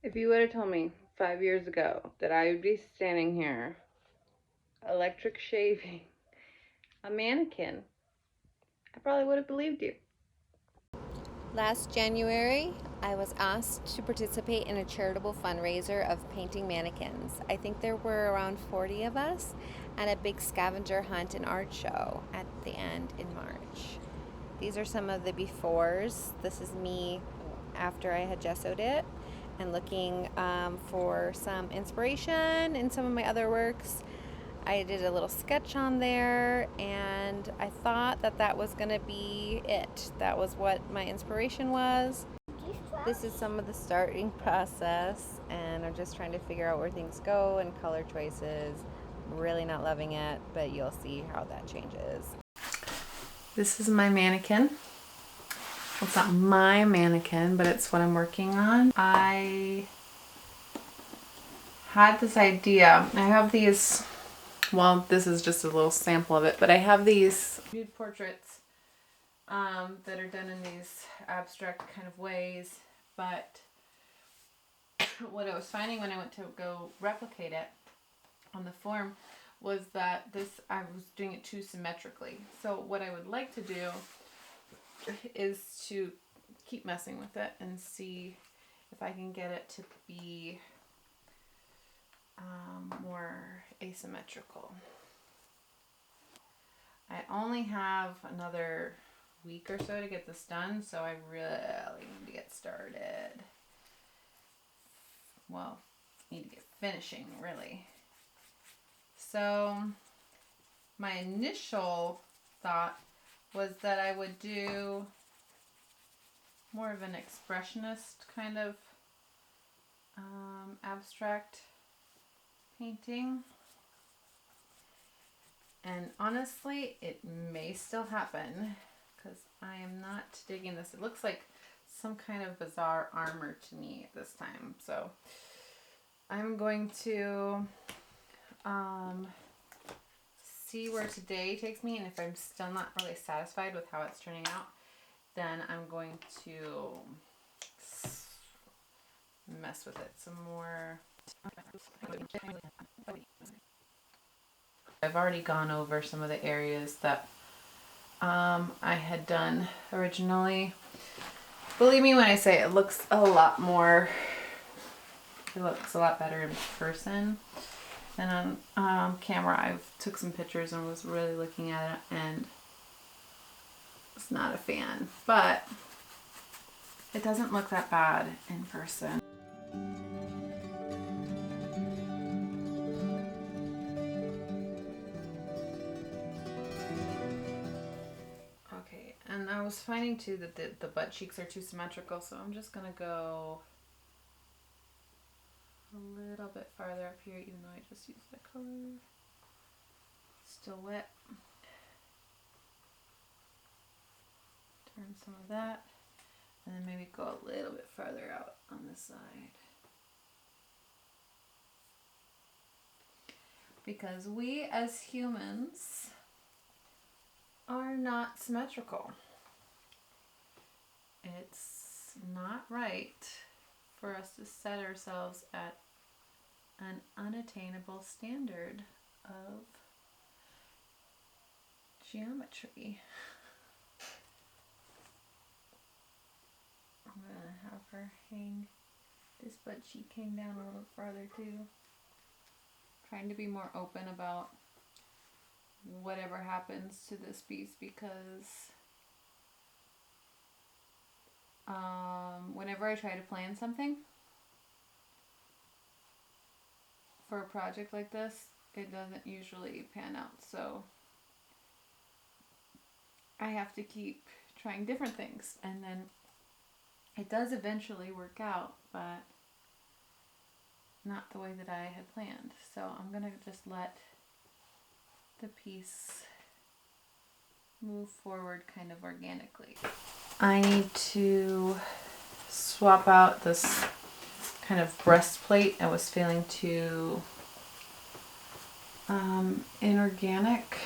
If you would have told me 5 years ago that I would be standing here, electric shaving a mannequin, I probably would have believed you. Last January, I was asked to participate in a charitable fundraiser of painting mannequins. I think there were around 40 of us, and a big scavenger hunt and art show at the end in March. These are some of the befores. This is me after I had gessoed it and looking for some inspiration in some of my other works. I did a little sketch on there, and I thought that that was going to be it. That was what my inspiration was. This is some of the starting process, and I'm just trying to figure out where things go and color choices. I'm really not loving it, but you'll see how that changes. This is my mannequin. Well, it's not my mannequin, but it's what I'm working on. I had this idea. I have these, well, this is just a little sample of it, but I have these nude portraits that are done in these abstract kind of ways. But what I was finding when I went to go replicate it on the form was that I was doing it too symmetrically. So what I would like to do is to keep messing with it and see if I can get it to be more asymmetrical. I only have another week or so to get this done, so I really need to get started. Well, need to get finishing, really. So my initial thought was that I would do more of an expressionist kind of abstract painting. And honestly, it may still happen because I am not digging this. It looks like some kind of bizarre armor to me at this time. So I'm going to see where today takes me, and if I'm still not really satisfied with how it's turning out, then I'm going to mess with it some more. I've already gone over some of the areas that I had done originally. Believe me when I say it looks a lot better in person than on camera. I took some pictures and was really looking at it and was not a fan, but it doesn't look that bad in person. Okay, and I was finding too that the butt cheeks are too symmetrical, so I'm just gonna go a little bit farther up here, even though I just used that color. Still wet. Turn some of that, and then maybe go a little bit farther out on this side. Because we as humans are not symmetrical. It's not right for us to set ourselves at an unattainable standard of geometry. I'm gonna have her hang this butt cheek hang down a little farther too. Trying to be more open about whatever happens to this piece, because whenever I try to plan something for a project like this, it doesn't usually pan out. So I have to keep trying different things, and then it does eventually work out, but not the way that I had planned. So I'm gonna just let the piece move forward kind of organically. I need to swap out this kind of breastplate. I was feeling too inorganic.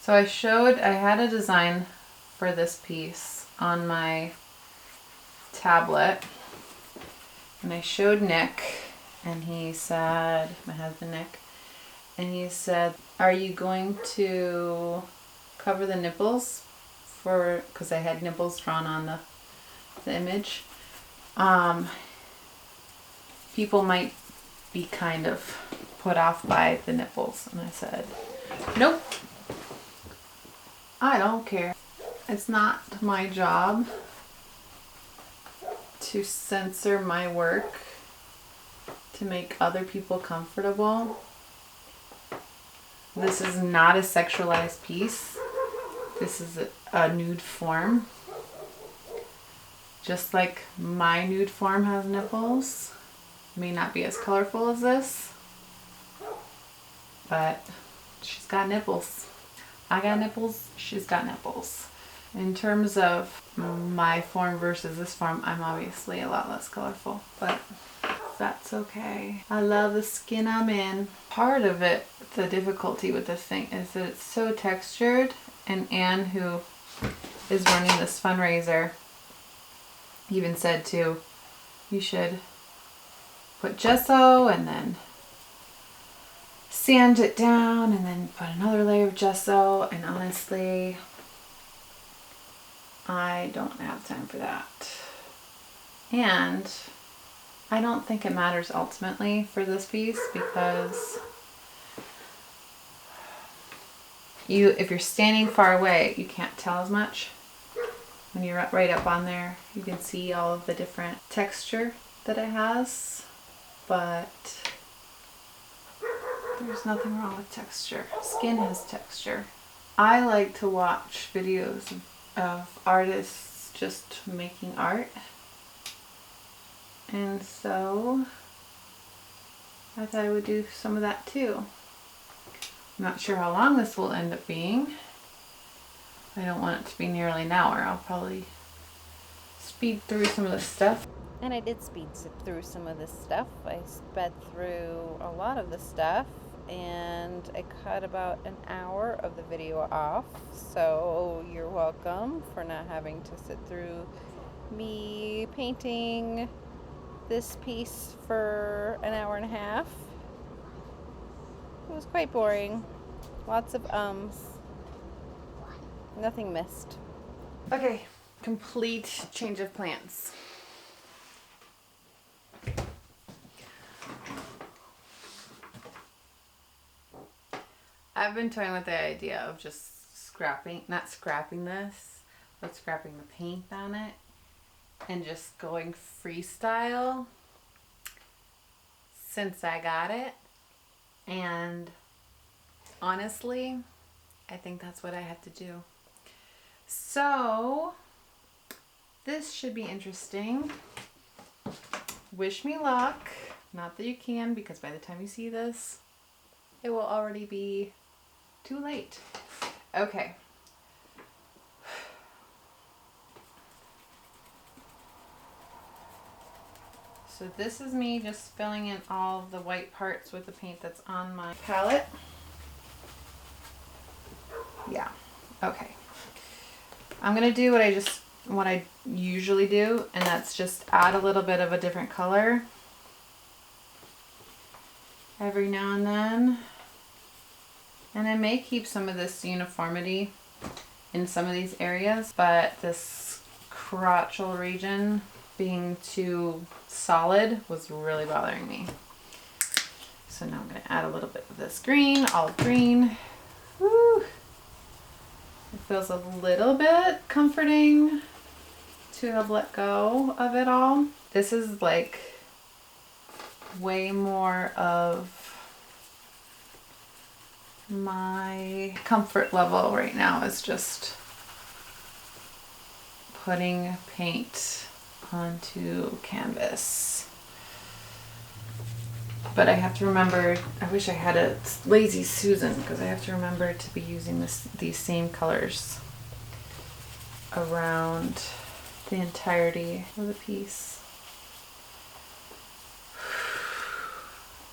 So I had a design for this piece on my tablet, and I showed Nick, and he said, my husband Nick, and he said, are you going to cover the nipples for, because I had nipples drawn on the image. People might be kind of put off by the nipples. And I said, nope, I don't care. It's not my job to censor my work to make other people comfortable. This is not a sexualized piece. This is a nude form. Just like my nude form has nipples. May not be as colorful as this, but she's got nipples. I got nipples, she's got nipples. In terms of my form versus this form, I'm obviously a lot less colorful, but that's okay. I love the skin I'm in. Part of it, the difficulty with this thing, is that it's so textured, and Anne, who is running this fundraiser, even said too, you should put gesso and then sand it down and then put another layer of gesso, and honestly, I don't have time for that. And I don't think it matters ultimately for this piece, because if you're standing far away, you can't tell as much. When you're right up on there, you can see all of the different texture that it has, but there's nothing wrong with texture. Skin has texture. I like to watch videos of artists just making art, and so I thought I would do some of that too. I'm not sure how long this will end up being. I don't want it to be nearly an hour. I'll probably speed through some of the stuff. And I did speed through some of this stuff. I sped through a lot of the stuff, and I cut about an hour of the video off. So you're welcome for not having to sit through me painting this piece for an hour and a half. It was quite boring. Lots of ums. Nothing missed. Okay, complete change of plans. I've been toying with the idea of just scrapping, not scrapping this, but scrapping the paint on it and just going freestyle since I got it. And honestly, I think that's what I have to do. So this should be interesting. Wish me luck. Not that you can, because by the time you see this, it will already be too late. Okay. So this is me just filling in all of the white parts with the paint that's on my palette. Yeah. Okay. I'm gonna do what I usually do, and that's just add a little bit of a different color every now and then. And I may keep some of this uniformity in some of these areas, but this crotchal region being too solid was really bothering me. So now I'm going to add a little bit of this green, olive green. Woo! It feels a little bit comforting to have let go of it all. This is like way more of my comfort level right now, is just putting paint onto canvas. But I have to remember, I wish I had a lazy Susan, because I have to remember to be using these same colors around the entirety of the piece.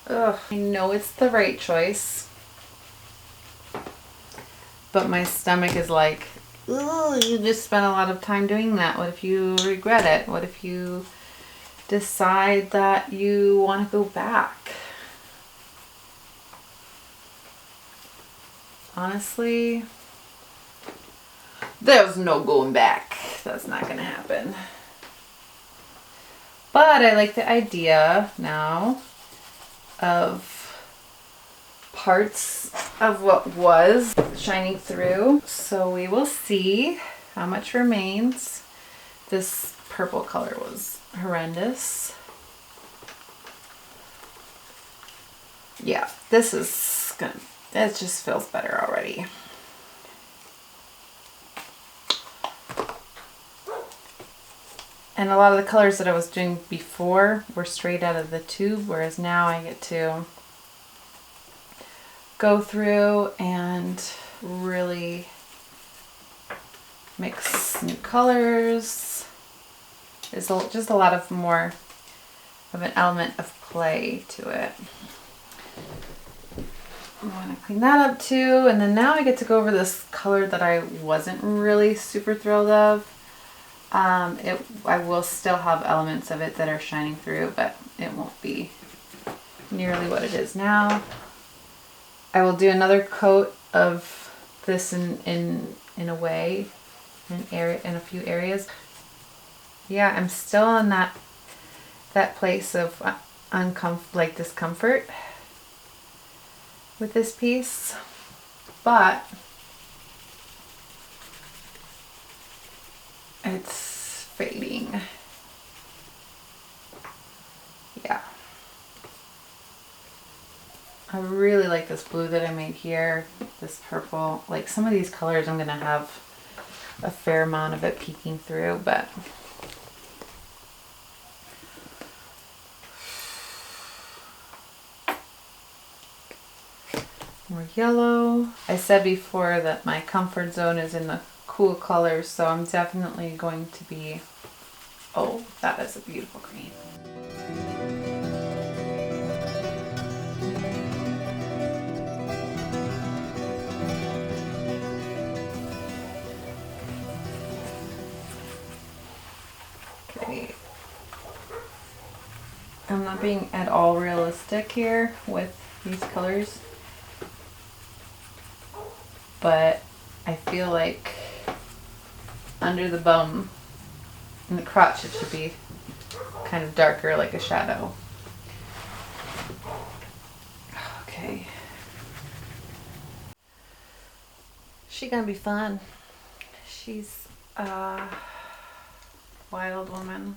Ugh, I know it's the right choice, but my stomach is like, ooh, you just spent a lot of time doing that? What if you regret it? What if you decide that you want to go back? Honestly, there's no going back. That's not going to happen. But I like the idea now of parts of what was shining through. So we will see how much remains. This purple color was horrendous. Yeah, this is gonna, it just feels better already. And a lot of the colors that I was doing before were straight out of the tube, whereas now I get to go through and really mix new colors. There's just a lot of more of an element of play to it. I want to clean that up too, and then now I get to go over this color that I wasn't really super thrilled of. I will still have elements of it that are shining through, but it won't be nearly what it is now. I will do another coat of this in a way, in a few areas. Yeah, I'm still in that place of like discomfort with this piece, but it's fading. Yeah. I really like this blue that I made here, this purple. Like some of these colors I'm gonna have a fair amount of it peeking through, but more yellow. I said before that my comfort zone is in the cool colors, so I'm definitely going to be, oh, that is a beautiful green. Okay. I'm not being at all realistic here with these colors, but I feel like under the bum and the crotch it should be kind of darker, like a shadow. Okay. She's gonna be fun. She's a wild woman.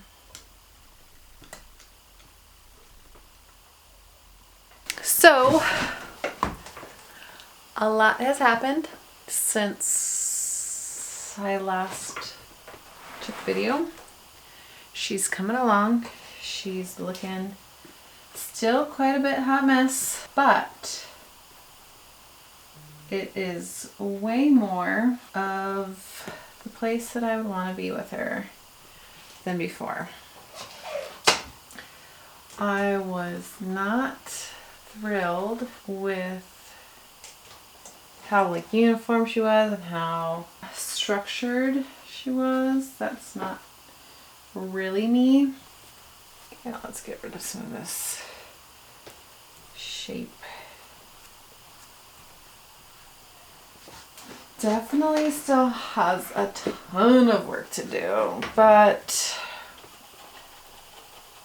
So, a lot has happened since I last took video. She's coming along. She's looking still quite a bit hot mess, but it is way more of the place that I would want to be with her than before. I was not thrilled with how like uniform she was and how structured she was. That's not really me. Yeah, let's get rid of some of this shape. Definitely still has a ton of work to do, but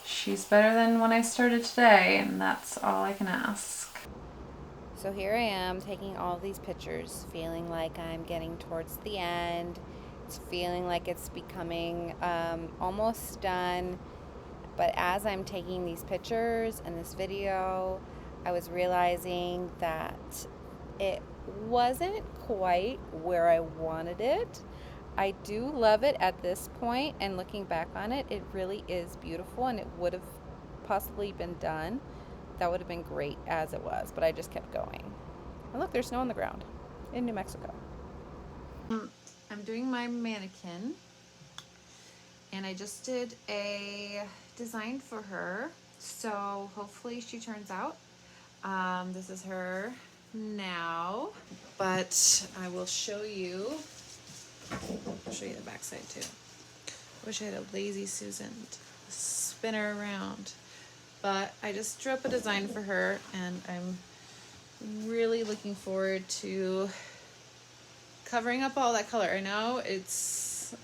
she's better than when I started today, and that's all I can ask. So here I am taking all these pictures, feeling like I'm getting towards the end. It's feeling like it's becoming almost done. But as I'm taking these pictures and this video, I was realizing that it wasn't quite where I wanted it. I do love it at this point, and looking back on it, it really is beautiful, and it would have possibly been done. That would have been great as it was, but I just kept going. And look, there's snow on the ground in New Mexico. I'm doing my mannequin, and I just did a design for her, so hopefully she turns out. This is her now, but I will show you I'll show you the back side too. Wish I had a Lazy Susan to spin her around. But I just drew up a design for her, and I'm really looking forward to covering up all that color. I know it's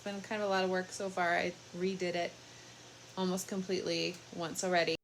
been kind of a lot of work so far. I redid it almost completely once already.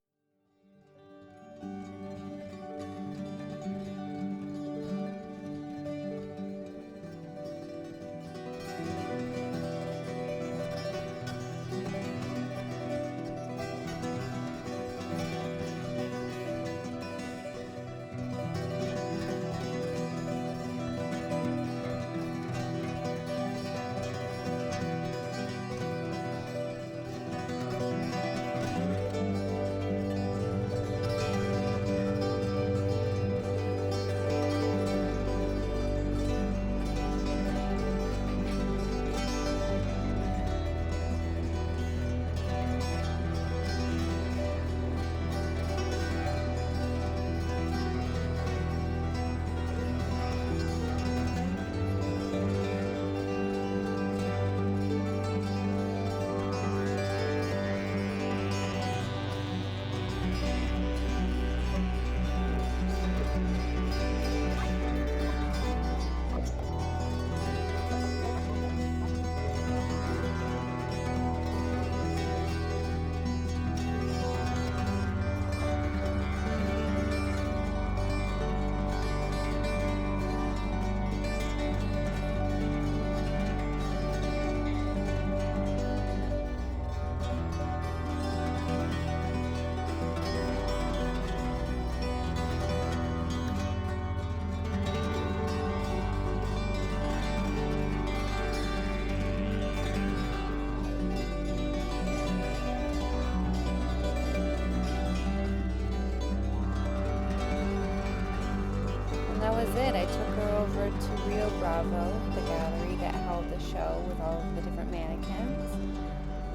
That was it. I took her over to Rio Bravo, the gallery that held the show with all of the different mannequins.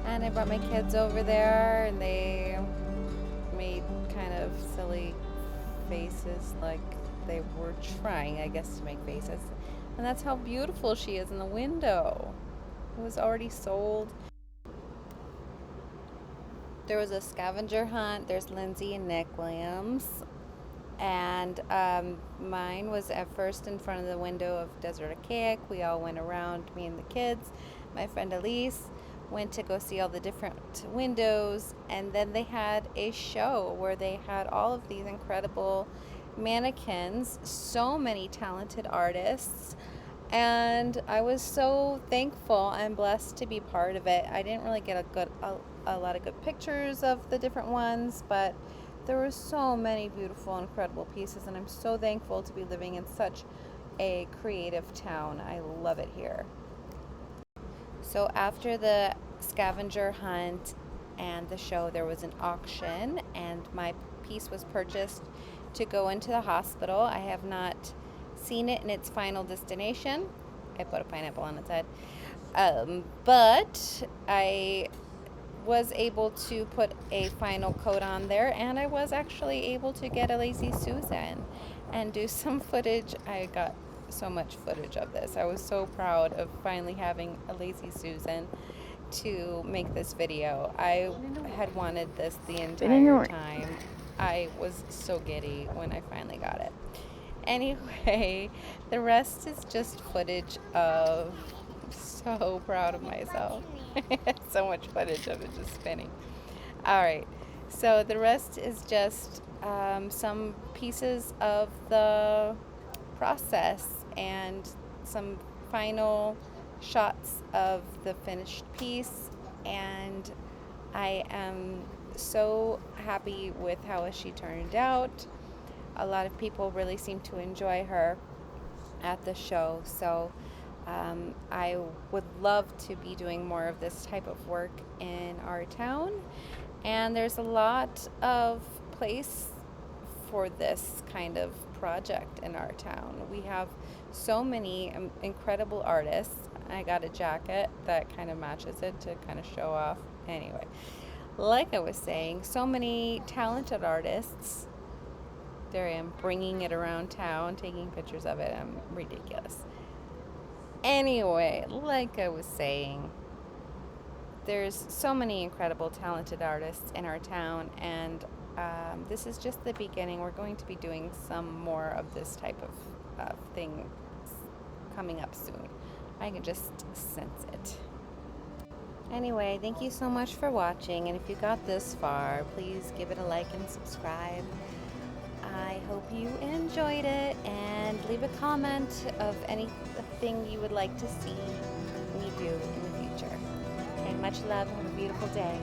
And I brought my kids over there, and they made kind of silly faces, like they were trying, I guess, to make faces. And that's how beautiful she is in the window. It was already sold. There was a scavenger hunt. There's Lindsay and Nick Williams. And mine was at first in front of the window of Desert Archaic. We all went around, me and the kids. My friend Elise went to go see all the different windows. And then they had a show where they had all of these incredible mannequins, so many talented artists. And I was so thankful and blessed to be part of it. I didn't really get a lot of good pictures of the different ones, but there were so many beautiful, incredible pieces, and I'm so thankful to be living in such a creative town. I love it here. So after the scavenger hunt and the show, there was an auction, and my piece was purchased to go into the hospital. I have not seen it in its final destination. I put a pineapple on its head. But I was able to put a final coat on there, and I was actually able to get a Lazy Susan and do some footage. I got so much footage of this. I was so proud of finally having a Lazy Susan to make this video. I had wanted this the entire time. I was so giddy when I finally got it. Anyway, the rest is just footage of, I'm so proud of myself. So much footage of it just spinning. All right, so the rest is just some pieces of the process and some final shots of the finished piece, and I am so happy with how she turned out. A lot of people really seem to enjoy her at the show, so I would love to be doing more of this type of work in our town, and there's a lot of place for this kind of project in our town. We have so many incredible artists. I got a jacket that kind of matches it to kind of show off. Anyway, like I was saying, so many talented artists. There I am, bringing it around town, taking pictures of it. I'm ridiculous. Anyway, like I was saying, there's so many incredible, talented artists in our town, and this is just the beginning. We're going to be doing some more of this type of thing coming up soon. I can just sense it. Anyway, thank you so much for watching, and if you got this far, please give it a like and subscribe. I hope you enjoyed it, and leave a comment of anything you would like to see me do in the future. Okay, much love. Have a beautiful day.